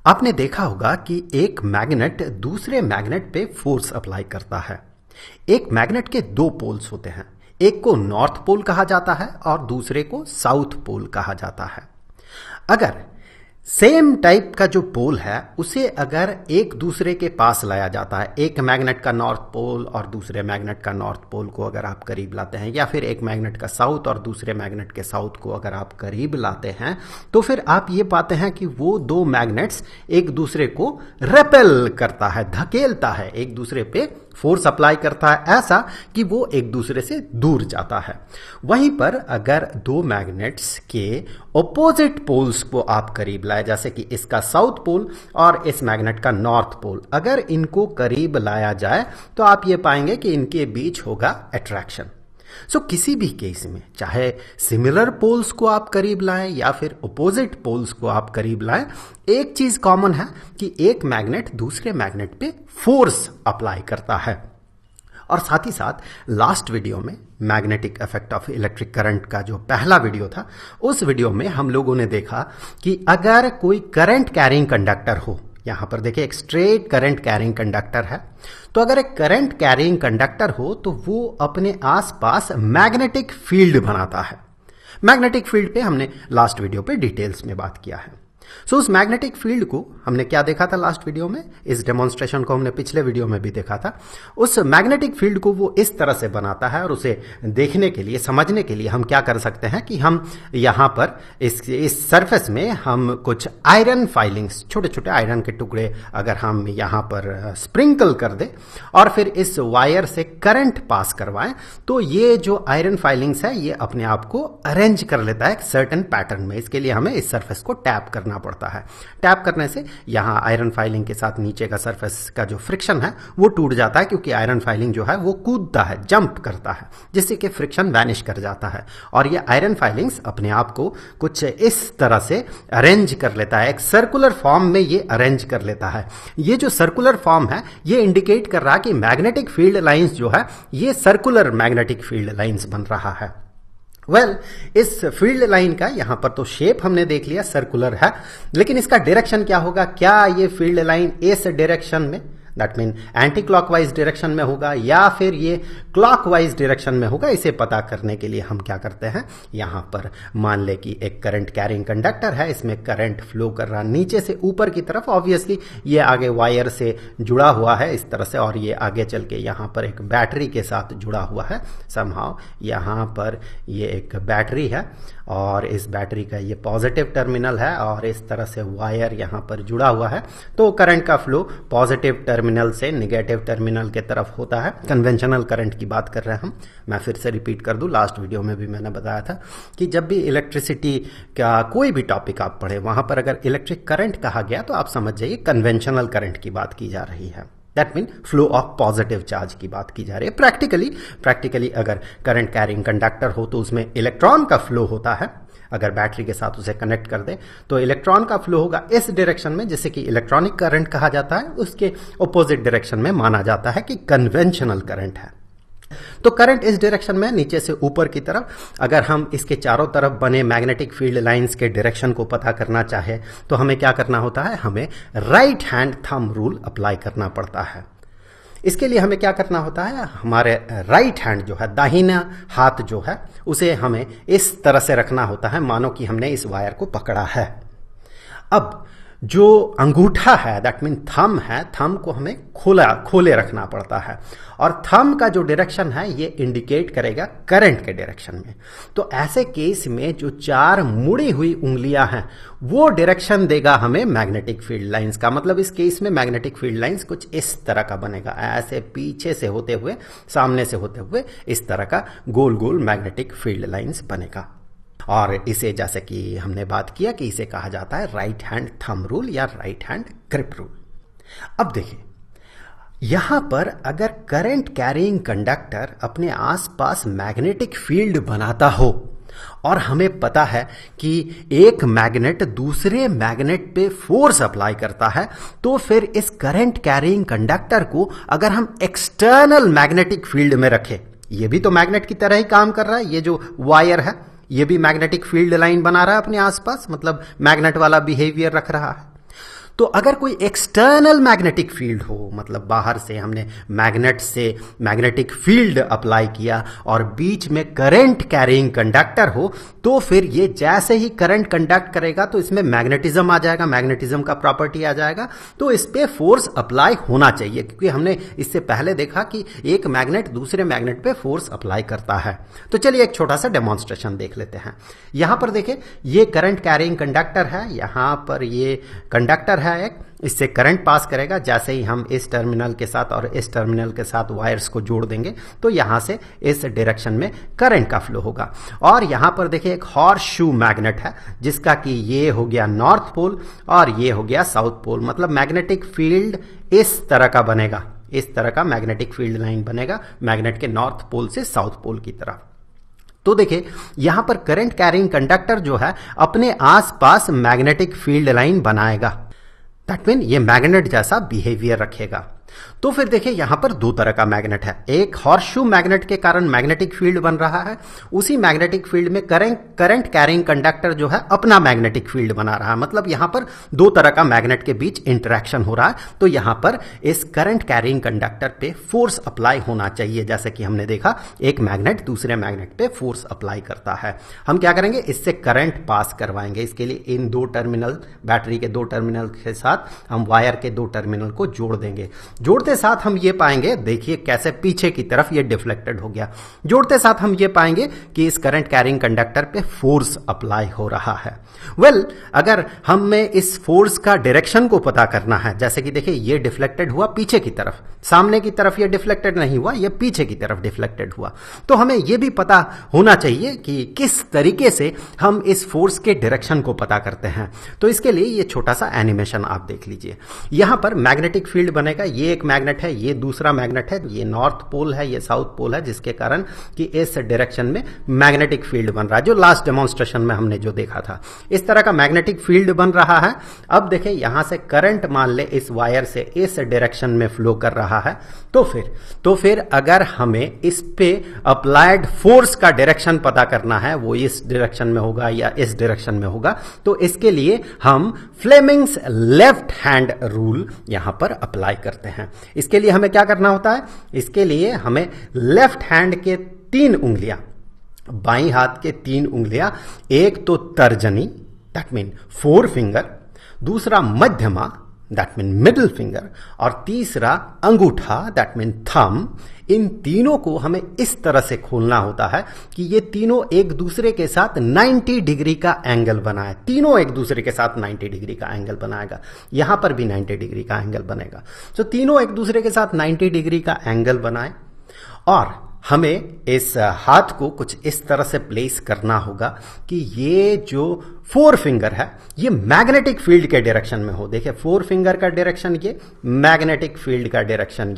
आपने देखा होगा कि एक मैग्नेट दूसरे मैग्नेट पे फोर्स अप्लाई करता है। एक मैग्नेट के दो पोल्स होते हैं, एक को नॉर्थ पोल कहा जाता है और दूसरे को साउथ पोल कहा जाता है। अगर सेम टाइप का जो पोल है उसे अगर एक दूसरे के पास लाया जाता है, एक मैग्नेट का नॉर्थ पोल और दूसरे मैग्नेट का नॉर्थ पोल को अगर आप करीब लाते हैं, या फिर एक मैग्नेट का साउथ और दूसरे मैग्नेट के साउथ को अगर आप करीब लाते हैं, तो फिर आप ये पाते हैं कि वो दो मैग्नेट्स एक दूसरे को रेपेल करता है, धकेलता है, एक दूसरे पे फोर्स अप्लाई करता है ऐसा कि वो एक दूसरे से दूर जाता है। वहीं पर अगर दो मैग्नेट्स के ऑपोजिट पोल्स को आप करीब लाए, जैसे कि इसका साउथ पोल और इस मैग्नेट का नॉर्थ पोल, अगर इनको करीब लाया जाए तो आप ये पाएंगे कि इनके बीच होगा अट्रैक्शन। किसी भी केस में चाहे सिमिलर पोल्स को आप करीब लाएं या फिर ऑपोजिट पोल्स को आप करीब लाएं, एक चीज कॉमन है कि एक मैग्नेट दूसरे मैग्नेट पे फोर्स अप्लाई करता है। और साथ ही साथ लास्ट वीडियो में magnetic effect of electric current का जो पहला वीडियो था, उस वीडियो में हम लोगों ने देखा कि अगर कोई करंट कैरिंग कंडक्टर हो, यहां पर देखिए एक स्ट्रेट करंट कैरिंग कंडक्टर है, तो अगर एक करंट कैरिंग कंडक्टर हो तो वो अपने आसपास मैग्नेटिक फील्ड बनाता है। मैग्नेटिक फील्ड पे हमने लास्ट वीडियो पे डिटेल्स में बात किया है। उस मैग्नेटिक फील्ड को हमने क्या देखा था लास्ट वीडियो में, इस डेमोन्स्ट्रेशन को हमने पिछले वीडियो में भी देखा था। उस मैग्नेटिक फील्ड को वो इस तरह से बनाता है, और उसे देखने के लिए, समझने के लिए हम क्या कर सकते हैं कि हम यहां पर इस सरफेस में हम कुछ आयरन फाइलिंग्स, छोटे छोटे आयरन के टुकड़े अगर हम यहां पर स्प्रिंकल कर दे और फिर इस वायर से करंट पास करवाएं, तो ये जो आयरन फाइलिंग्स है ये अपने आप को अरेंज कर लेता है एक सर्टेन पैटर्न में। इसके लिए हमें इस सरफेस को टैप करना पड़ता है। टैप करने से यहां आयरन फाइलिंग के साथ नीचे का सरफेस का जो फ्रिक्शन है वो टूट जाता है, क्योंकि आयरन फाइलिंग जो है वो कूदता है, जंप करता है, जिससे कि फ्रिक्शन वैनिश कर जाता है। और ये आयरन फाइलिंग्स अपने आप को कुछ इस तरह से अरेंज कर लेता है, एक सर्कुलर फॉर्म में ये अरेंज कर लेता है। ये जो सर्कुलर फॉर्म है ये इंडिकेट कर रहा है कि मैग्नेटिक फील्ड लाइंस जो है ये सर्कुलर मैग्नेटिक फील्ड लाइंस बन रहा है। इस फील्ड लाइन का यहां पर तो शेप हमने देख लिया, सर्कुलर है, लेकिन इसका डायरेक्शन क्या होगा? क्या ये फील्ड लाइन इस डायरेक्शन में, that mean anti clockwise direction में होगा या फिर ये क्लॉकवाइज डायरेक्शन में होगा? इसे पता करने के लिए हम क्या करते हैं, यहां पर मान ले कि एक करंट कैरिंग कंडक्टर है, इसमें करंट फ्लो कर रहा नीचे से ऊपर की तरफ, ऑब्वियसली ये आगे वायर से जुड़ा हुआ है इस तरह से, और ये आगे चल के यहां पर एक बैटरी के साथ जुड़ा हुआ है समहाउ। यहां पर ये एक बैटरी है और इस बैटरी का ये पॉजिटिव टर्मिनल है और इस तरह से वायर यहां पर जुड़ा हुआ है, तो करंट का फ्लो पॉजिटिव टर्मिनल से नेगेटिव टर्मिनल के तरफ होता है। कन्वेंशनल करंट की बात कर रहे हैं हम। मैं फिर से रिपीट कर दूं, लास्ट वीडियो में भी मैंने बताया था कि जब भी इलेक्ट्रिसिटी का कोई भी टॉपिक आप पढ़े, वहां पर अगर इलेक्ट्रिक करंट कहा गया तो आप समझ जाइए कन्वेंशनल करंट की बात की जा रही है। That mean flow of positive charge की बात की जा रही है। प्रैक्टिकली अगर करंट कैरिंग कंडक्टर हो तो उसमें इलेक्ट्रॉन का फ्लो होता है। अगर बैटरी के साथ उसे कनेक्ट कर दे तो इलेक्ट्रॉन का फ्लो होगा इस डायरेक्शन में, जिसे कि इलेक्ट्रॉनिक करंट कहा जाता है। उसके ऑपोजिट डायरेक्शन में माना जाता है कि कन्वेंशनल करंट है। तो करंट इस डायरेक्शन में नीचे से ऊपर की तरफ, अगर हम इसके चारों तरफ बने मैग्नेटिक फील्ड लाइंस के डायरेक्शन को पता करना चाहे तो हमें क्या करना होता है, हमें right hand thumb rule apply करना पड़ता है। इसके लिए हमें क्या करना होता है, हमारे राइट हैंड जो है, दाहिना हाथ जो है, उसे हमें इस तरह से रखना होता है मानो कि हमने इस वायर को पकड़ा है। अब जो अंगूठा है, दैट मीन थंब है, थंब को हमें खोले रखना पड़ता है, और थंब का जो डायरेक्शन है ये इंडिकेट करेगा करंट के डायरेक्शन में। तो ऐसे केस में जो चार मुड़ी हुई उंगलियां हैं वो डायरेक्शन देगा हमें मैग्नेटिक फील्ड लाइंस का। मतलब इस केस में मैग्नेटिक फील्ड लाइंस कुछ इस तरह का बनेगा, ऐसे पीछे से होते हुए, सामने से होते हुए इस तरह का गोल गोल मैग्नेटिक फील्ड लाइंस बनेगा। और इसे, जैसे कि हमने बात किया, कि इसे कहा जाता है राइट हैंड थंब रूल या राइट हैंड ग्रिप रूल। अब देखिए, यहां पर अगर करंट कैरिंग कंडक्टर अपने आसपास मैग्नेटिक फील्ड बनाता हो और हमें पता है कि एक मैग्नेट दूसरे मैग्नेट पे फोर्स अप्लाई करता है, तो फिर इस करंट कैरिंग कंडक्टर को अगर हम एक्सटर्नल मैग्नेटिक फील्ड में रखें, ये भी तो मैग्नेट की तरह ही काम कर रहा है, ये जो वायर है ये भी मैग्नेटिक फील्ड लाइन बना रहा है अपने आसपास, मतलब मैग्नेट वाला बिहेवियर रख रहा है। तो अगर कोई एक्सटर्नल मैग्नेटिक फील्ड हो, मतलब बाहर से हमने मैग्नेट से मैग्नेटिक फील्ड अप्लाई किया और बीच में करंट कैरिंग कंडक्टर हो, तो फिर ये जैसे ही करंट कंडक्ट करेगा तो इसमें मैग्नेटिज्म आ जाएगा, मैग्नेटिज्म का प्रॉपर्टी आ जाएगा, तो इस पे फोर्स अप्लाई होना चाहिए, क्योंकि हमने इससे पहले देखा कि एक मैग्नेट दूसरे मैग्नेट पे फोर्स अप्लाई करता है। तो चलिए एक छोटा सा डेमोन्स्ट्रेशन देख लेते हैं। यहां पर देखिए ये करंट कैरिंग कंडक्टर है, यहां पर ये कंडक्टर है एक, इससे करंट पास करेगा। जैसे ही हम इस टर्मिनल के साथ और इस टर्मिनल के साथ वायर्स को जोड़ देंगे तो यहां से इस डायरेक्शन में करंट का फ्लो होगा। और यहां पर देखिए एक हॉर्स शू मैग्नेट है, जिसका कि ये हो गया नॉर्थ पोल और ये हो गया साउथ पोल। मतलब मैग्नेटिक फील्ड इस तरह का बनेगा, इस तरह का मैग्नेटिक फील्ड लाइन बनेगा मैग्नेट के नॉर्थ पोल से साउथ पोल की तरफ। तो देखिए यहां पर करंट कैरिंग कंडक्टर जो है अपने आसपास मैग्नेटिक फील्ड लाइन बनाएगा, दैट मीन ये मैग्नेट जैसा बिहेवियर रखेगा। तो फिर देखिए यहां पर दो तरह का मैग्नेट है, एक हॉर्सशू मैग्नेट के कारण मैग्नेटिक फील्ड बन रहा है, उसी मैग्नेटिक फील्ड में करंट कैरिंग कंडक्टर जो है अपना मैग्नेटिक फील्ड बना रहा है। मतलब यहां पर दो तरह का मैग्नेट के बीच इंटरेक्शन हो रहा है। तो यहां पर इस करंट कैरिंग कंडक्टर पे फोर्स अप्लाई होना चाहिए, जैसे कि हमने देखा एक मैग्नेट दूसरे मैग्नेट पे फोर्स अप्लाई करता है। हम क्या करेंगे, इससे करंट पास करवाएंगे। इसके लिए इन दो टर्मिनल, बैटरी के दो टर्मिनल के साथ हम वायर के दो टर्मिनल को जोड़ देंगे। जोड़ते साथ हम ये पाएंगे, देखिए कैसे पीछे की तरफ ये डिफ्लेक्टेड हो गया। जोड़ते साथ हम ये पाएंगे कि इस करंट कैरिंग कंडक्टर पे फोर्स अप्लाई हो रहा है। अगर हमें इस फोर्स का डायरेक्शन को पता करना है, जैसे कि देखिए ये डिफ्लेक्टेड हुआ पीछे की तरफ, सामने की तरफ ये डिफ्लेक्टेड नहीं हुआ, ये पीछे की तरफ डिफ्लेक्टेड हुआ। तो हमें ये भी पता होना चाहिए कि किस तरीके से हम इस फोर्स के डायरेक्शन को पता करते हैं। तो इसके लिए ये छोटा सा एनिमेशन आप देख लीजिए। यहां पर मैग्नेटिक फील्ड बनेगा, ये एक मैग्नेट है, ये दूसरा मैग्नेट है, ये नॉर्थ पोल है, ये साउथ पोल है, जिसके कारण कि इस डायरेक्शन में मैग्नेटिक फील्ड बन रहा है, जो लास्ट डेमोन्स्ट्रेशन में हमने जो देखा था। इस तरह का मैग्नेटिक फील्ड बन रहा है। अब देखिए यहां से करंट मान ले इस वायर से इस डायरेक्शन में फ्लो कर रहा है। तो फिर अगर हमें इस पे अप्लाइड फोर्स का डायरेक्शन पता करना है, वो इस डायरेक्शन में होगा या इस डायरेक्शन में होगा, तो इसके लिए हम फ्लेमिंग्स लेफ्ट हैंड रूल यहां पर अप्लाई करते हैं। इसके लिए हमें क्या करना होता है, इसके लिए हमें लेफ्ट हैंड के 3 उंगलियां, बाईं हाथ के 3 उंगलियां, एक तो तर्जनी दैट मीन 4 फिंगर, दूसरा मध्यमा दैट मीन मिडिल फिंगर, और तीसरा अंगूठा दैट मीन थंब, इन तीनों को हमें इस तरह से खोलना होता है कि ये तीनों एक दूसरे के साथ 90 डिग्री का एंगल बनाए। तीनों एक दूसरे के साथ 90 डिग्री का एंगल बनाएगा, यहां पर भी 90 डिग्री का एंगल बनेगा। तो तीनों एक दूसरे के साथ 90 डिग्री का एंगल बनाए और हमें इस हाथ को कुछ इस तरह से प्लेस करना होगा कि ये जो 4 फिंगर है ये मैग्नेटिक फील्ड के डायरेक्शन में हो। देखिए 4 फिंगर का डायरेक्शन ये, मैग्नेटिक फील्ड का डायरेक्शन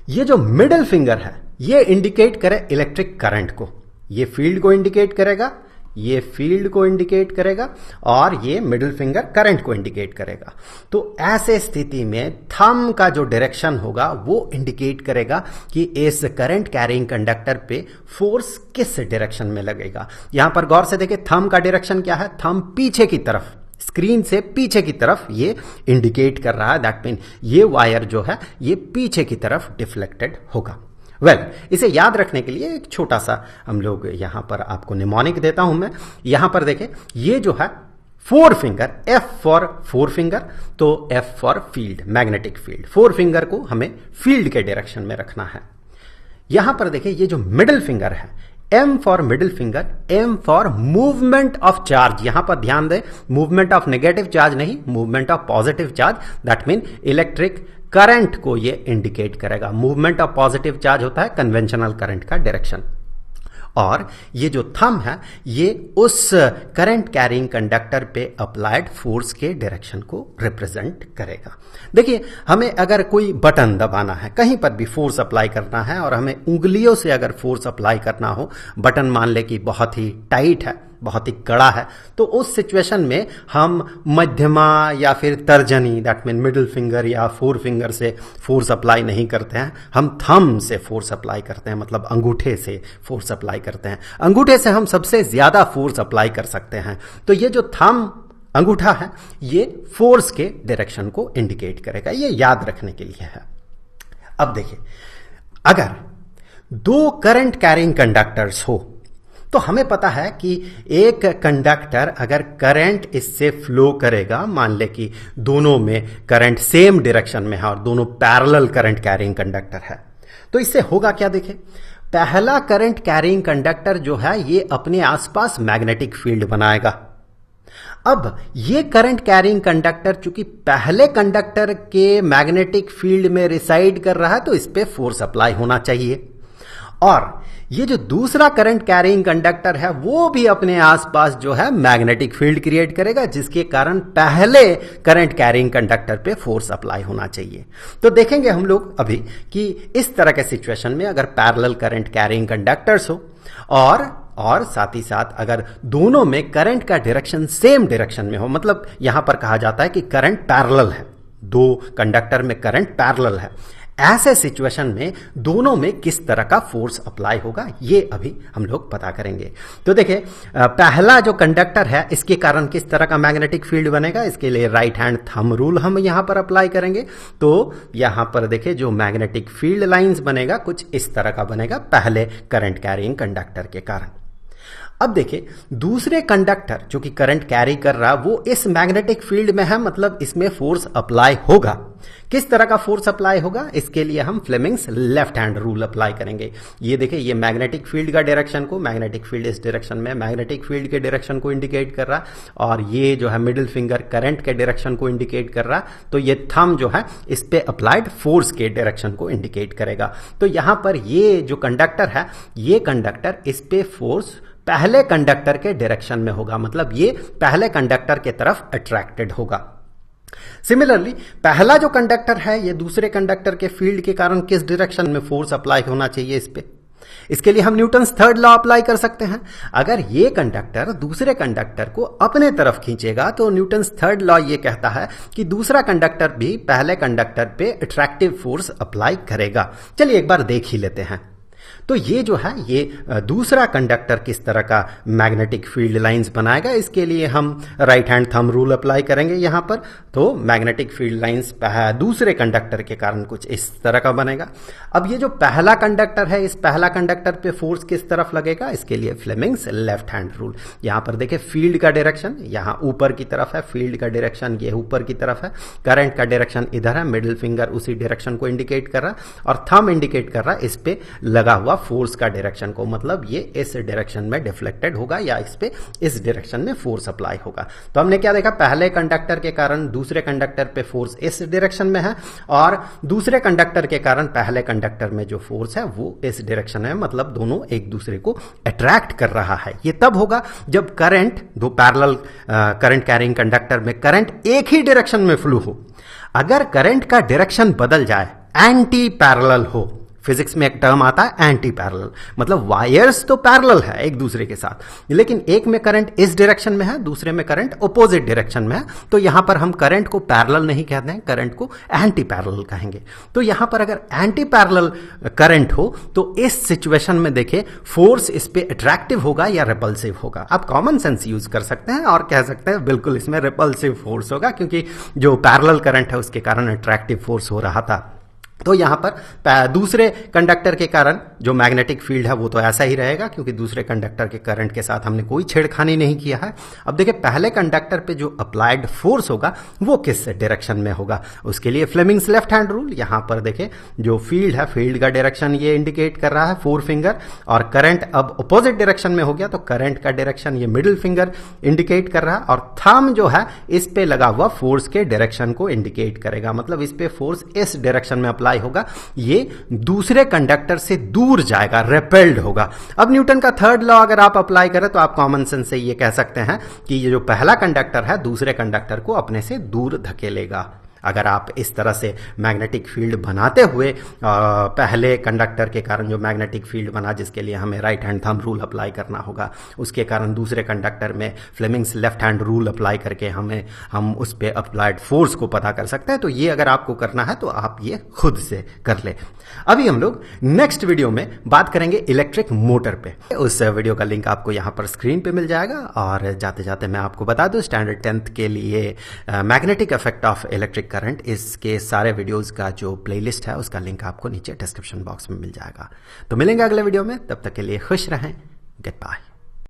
ये जो मिडिल फिंगर है ये इंडिकेट करे इलेक्ट्रिक करंट को, ये फील्ड को इंडिकेट करेगा, ये फील्ड को इंडिकेट करेगा, और ये मिडिल फिंगर करंट को इंडिकेट करेगा। तो ऐसे स्थिति में थंब का जो डायरेक्शन होगा वो इंडिकेट करेगा कि इस करंट कैरिंग कंडक्टर पे फोर्स किस डायरेक्शन में लगेगा। यहां पर गौर से देखिए थंब का डायरेक्शन क्या है, थंब पीछे की तरफ, स्क्रीन से पीछे की तरफ ये इंडिकेट कर रहा है, दैट मीन ये वायर जो है ये पीछे की तरफ डिफ्लेक्टेड होगा। इसे याद रखने के लिए एक छोटा सा हम लोग यहां पर आपको निमोनिक देता हूं मैं। यहां पर देखें ये जो है 4 फिंगर, F फॉर 4 फिंगर, तो F for field, magnetic field. 4 finger को हमें फील्ड के डायरेक्शन में रखना है। यहां पर देखिए ये जो मिडिल फिंगर है, M for middle finger, M for movement of charge. यहां पर ध्यान दें, मूवमेंट ऑफ नेगेटिव चार्ज नहीं, movement of positive charge, that mean electric current को ये इंडिकेट करेगा। मूवमेंट ऑफ पॉजिटिव चार्ज होता है कन्वेंशनल करंट का डायरेक्शन, और ये जो थंब है ये उस करंट कैरिंग कंडक्टर पे अप्लाइड फोर्स के डायरेक्शन को रिप्रेजेंट करेगा। देखिए हमें अगर कोई बटन दबाना है, कहीं पर भी फोर्स अप्लाई करना है और हमें उंगलियों से अगर फोर्स अप्लाई करना हो, बटन मान ले कि बहुत ही टाइट है, बहुत ही कड़ा है, तो उस सिचुएशन में हम मध्यमा या फिर तर्जनी दैट मीन मिडिल फिंगर या 4 फिंगर से फोर्स अप्लाई नहीं करते हैं, हम थंब से फोर्स अप्लाई करते हैं, मतलब अंगूठे से फोर्स अप्लाई करते हैं। अंगूठे से हम सबसे ज्यादा फोर्स अप्लाई कर सकते हैं। तो ये जो थंब अंगूठा है ये फोर्स के डायरेक्शन को इंडिकेट करेगा, ये याद रखने के लिए है। अब देखिए, अगर दो करंट कैरिंग कंडक्टर्स हो तो हमें पता है कि एक कंडक्टर अगर करंट इससे फ्लो करेगा, मान ले कि दोनों में करंट सेम डायरेक्शन में है और दोनों पैरेलल करंट कैरिंग कंडक्टर है, तो इससे होगा क्या? देखिए, पहला करंट कैरिंग कंडक्टर जो है ये अपने आसपास मैग्नेटिक फील्ड बनाएगा। अब ये करंट कैरिंग कंडक्टर चूंकि पहले कंडक्टर के मैग्नेटिक फील्ड में रिसाइड कर रहा है तो इस पे फोर्स अप्लाई होना चाहिए, और ये जो दूसरा करंट कैरिंग कंडक्टर है वो भी अपने आसपास जो है मैग्नेटिक फील्ड क्रिएट करेगा, जिसके कारण पहले करंट कैरिंग कंडक्टर पे फोर्स अप्लाई होना चाहिए। तो देखेंगे हम लोग अभी कि इस तरह के सिचुएशन में अगर पैरेलल करंट कैरिंग कंडक्टर्स हो और साथ ही साथ अगर दोनों में करंट का डायरेक्शन सेम डायरेक्शन में हो, मतलब यहां पर कहा जाता है कि करंट पैरेलल है, दो कंडक्टर में करंट पैरेलल है, ऐसे सिचुएशन में दोनों में किस तरह का फोर्स अप्लाई होगा ये अभी हम लोग पता करेंगे। तो देखिए, पहला जो कंडक्टर है इसके कारण किस तरह का मैग्नेटिक फील्ड बनेगा, इसके लिए राइट हैंड थंब रूल हम यहां पर अप्लाई करेंगे। तो यहां पर देखिए जो मैग्नेटिक फील्ड लाइंस बनेगा कुछ इस तरह का बनेगा पहले करंट कैरिंग कंडक्टर के कारण। अब देखिए, दूसरे कंडक्टर जो कि करंट कैरी कर रहा वो इस मैग्नेटिक फील्ड में है, मतलब इसमें फोर्स अप्लाई होगा। किस तरह का फोर्स अप्लाई होगा, इसके लिए हम Fleming's left hand rule apply करेंगे। ये देखिए, ये मैग्नेटिक फील्ड का डायरेक्शन को, मैग्नेटिक फील्ड इस डायरेक्शन में मैग्नेटिक फील्ड के डायरेक्शन को इंडिकेट कर रहा, और ये जो है मिडिल फिंगर करंट के डायरेक्शन को इंडिकेट कर रहा, तो ये थंब जो है इस पे अप्लाइड फोर्स के डायरेक्शन को इंडिकेट करेगा। तो यहां पर ये जो कंडक्टर है, ये कंडक्टर इस पे फोर्स पहले कंडक्टर के डायरेक्शन में होगा, मतलब ये पहले कंडक्टर के तरफ अट्रैक्टेड होगा। सिमिलरली पहला जो कंडक्टर है ये दूसरे कंडक्टर के फील्ड के कारण किस डायरेक्शन में फोर्स अप्लाई होना चाहिए इस पे, इसके लिए हम न्यूटन्स थर्ड लॉ अप्लाई कर सकते हैं। अगर ये कंडक्टर दूसरे कंडक्टर को अपने तरफ खींचेगा तो न्यूटन्स थर्ड लॉ ये कहता है कि दूसरा कंडक्टर भी पहले कंडक्टर पे अट्रैक्टिव फोर्स अप्लाई करेगा। चलिए एक बार देख ही लेते हैं। तो ये जो है ये दूसरा कंडक्टर किस तरह का मैग्नेटिक फील्ड लाइंस बनाएगा, इसके लिए हम right hand thumb rule apply करेंगे यहां पर। तो मैग्नेटिक फील्ड लाइंस दूसरे कंडक्टर के कारण कुछ इस तरह का बनेगा। अब ये जो पहला कंडक्टर है, इस पहला कंडक्टर पे फोर्स किस तरफ लगेगा, इसके लिए फ्लेमिंग्स लेफ्ट हैंड रूल। यहां पर देखिए फील्ड का डायरेक्शन यहां ऊपर की तरफ है, फील्ड का डायरेक्शन ये ऊपर की तरफ है, करंट का डायरेक्शन इधर है, मिडिल फिंगर उसी डायरेक्शन को इंडिकेट कर रहा और थंब इंडिकेट कर रहा इस पे लगा हुआ फोर्स का डायरेक्शन को, मतलब ये इस डायरेक्शन में डिफ्लेक्टेड होगा या इस पे इस डायरेक्शन में फोर्स अप्लाई होगा। तो हमने क्या देखा, पहले कंडक्टर के कारण दूसरे कंडक्टर पे फोर्स इस डायरेक्शन में है और दूसरे कंडक्टर के कारण पहले कंडक्टर में जो फोर्स है वो इस डायरेक्शन में, मतलब दोनों एक दूसरे को अट्रैक्ट कर रहा है। ये तब होगा जब करंट, दो पैरेलल करंट कैरिंग कंडक्टर में करंट एक ही डायरेक्शन में फ्लो हो। अगर करंट का डायरेक्शन बदल जाए, एंटी पैरेलल हो, फिजिक्स में एक टर्म आता है एंटी पैरेलल, मतलब वायर्स तो पैरेलल है एक दूसरे के साथ, लेकिन एक में करंट इस डायरेक्शन में है, दूसरे में करंट अपोजिट डायरेक्शन में है, तो यहां पर हम करंट को पैरेलल नहीं कहते हैं, करंट को एंटी पैरेलल कहेंगे। तो यहां पर अगर एंटी पैरेलल करंट हो तो इस सिचुएशन में देखिए फोर्स इस पे अट्रैक्टिव होगा या रिपल्सिव होगा। आप कॉमन सेंस यूज कर सकते हैं और कह सकते हैं बिल्कुल इसमें रिपल्सिव फोर्स होगा, क्योंकि जो पैरेलल करंट है उसके कारण अट्रैक्टिव फोर्स हो रहा था। तो यहां पर दूसरे कंडक्टर के कारण जो मैग्नेटिक फील्ड है वो तो ऐसा ही रहेगा, क्योंकि दूसरे कंडक्टर के करंट के साथ हमने कोई छेड़खानी नहीं किया है। अब देखिए पहले कंडक्टर पे जो अप्लाइड फोर्स होगा वो किस डायरेक्शन में होगा, उसके लिए फ्लेमिंग्स लेफ्ट हैंड रूल। यहां पर देखिए जो फील्ड है, फील्ड का डायरेक्शन ये इंडिकेट कर रहा है फोर फिंगर, और करंट अब अपोजिट डायरेक्शन में हो गया तो करंट का डायरेक्शन ये मिडिल फिंगर इंडिकेट कर रहा है, और थंब जो है इस पे लगा हुआ फोर्स के डायरेक्शन को इंडिकेट करेगा, मतलब इस पे फोर्स इस डायरेक्शन में अप्लाई होगा, ये दूसरे कंडक्टर से दूर जाएगा, रेपेल्ड होगा। अब न्यूटन का थर्ड लॉ अगर आप अप्लाई करें तो आप कॉमन सेंस से ये कह सकते हैं कि ये जो पहला कंडक्टर है दूसरे कंडक्टर को अपने से दूर धकेलेगा। अगर आप इस तरह से मैग्नेटिक फील्ड बनाते हुए पहले कंडक्टर के कारण जो मैग्नेटिक फील्ड बना, जिसके लिए हमें right hand thumb rule apply करना होगा, उसके कारण दूसरे कंडक्टर में Fleming's left hand rule apply करके हम उस पर अप्लाइड फोर्स को पता कर सकते हैं। तो ये अगर आपको करना है तो आप ये खुद से कर ले। अभी हम लोग नेक्स्ट वीडियो में बात करेंगे इलेक्ट्रिक मोटर पे। उस वीडियो का लिंक आपको यहां पर स्क्रीन पे मिल जाएगा। और जाते जाते मैं आपको बता दूं, स्टैंडर्ड 10th के लिए magnetic effect of electric current, इसके सारे वीडियोस का जो प्लेलिस्ट है उसका लिंक आपको नीचे डिस्क्रिप्शन बॉक्स में मिल जाएगा। तो मिलेंगे अगले वीडियो में, तब तक के लिए खुश रहें। Good bye.